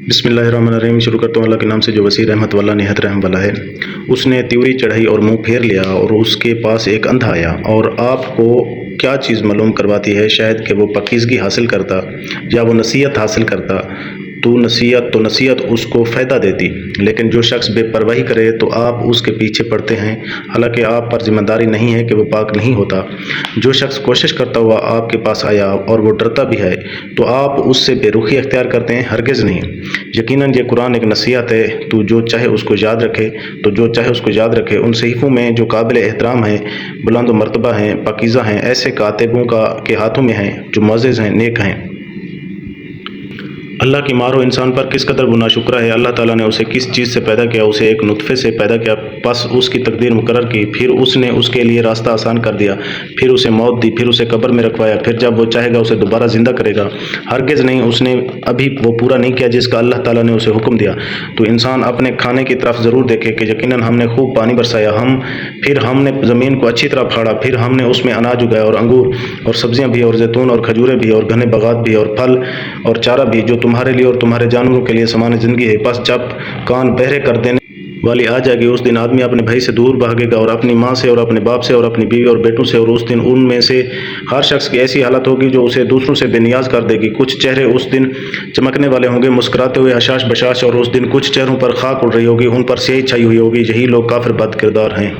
बिस्मिल्लाहिर्रहमानिर्रहीम। शुरू करता हूँ अल्लाह के नाम से जो वसी रहमत वाला निहत रहम वाला है। उसने तिवरी चढ़ाई और मुंह फेर लिया और उसके पास एक अंधा आया और आपको क्या चीज़ मालूम करवाती है, शायद कि वो पाकीज़गी हासिल करता या वो नसीहत हासिल करता तो नसीहत उसको फ़ायदा देती। लेकिन जो शख्स बेपरवाही करे तो आप उसके पीछे पड़ते हैं, हालांकि आप पर जिम्मेदारी नहीं है कि वो पाक नहीं होता। जो शख्स कोशिश करता हुआ आपके पास आया और वो डरता भी है तो आप उससे बेरुखी अख्तियार करते हैं, हरगिज़ नहीं। यकीनन ये कुरान एक नसीहत है, तो जो चाहे उसको याद रखे। उन सहीफ़ों में जो काबिल एहतराम हैं, बुलंद मर्तबा हैं, पाकीज़ा हैं, ऐसे कातिबों के हाथों में हैं जो मुअज़्ज़ज़ हैं, नेक हैं। अल्लाह की मारो इंसान पर किस कदर वो नाशुक्र है। अल्लाह ताला ने उसे किस चीज़ से पैदा किया, उसे एक नुतफ़े से पैदा किया, बस उसकी तकदीर मुकर्रर की, फिर उसने उसके लिए रास्ता आसान कर दिया, फिर उसे मौत दी, फिर उसे कब्र में रखवाया, फिर जब वो चाहेगा उसे दोबारा ज़िंदा करेगा। हरगिज़ नहीं, उसने अभी वो पूरा नहीं किया जिसका अल्लाह ताला ने उसे हुक्म दिया। तो इंसान अपने खाने की तरफ ज़रूर देखे कि यकीनन हमने खूब पानी बरसाया, फिर हमने ज़मीन को अच्छी तरह फाड़ा, फिर हमने उसमें अनाज उगाया और अंगूर और सब्ज़ियाँ भी और जैतून और खजूरें भी और घने बागात भी और फल और चारा भी, जो तुम्हारे लिए और तुम्हारे जानवरों के लिए समान ज़िंदगी है। बस जब कान बहरे कर देने वाली आ जाएगी, उस दिन आदमी अपने भाई से दूर भागेगा और अपनी माँ से और अपने बाप से और अपनी बीवी और बेटों से, और उस दिन उनमें से हर शख्स की ऐसी हालत होगी जो उसे दूसरों से बेनियाज कर देगी। कुछ चेहरे उस दिन चमकने वाले होंगे, मुस्कुराते हुए हशाश बशाश, और उस दिन कुछ चेहरों पर खाक उड़ रही होगी, उन पर स्याही छाई हुई होगी। यही लोग काफिर बद किरदार हैं।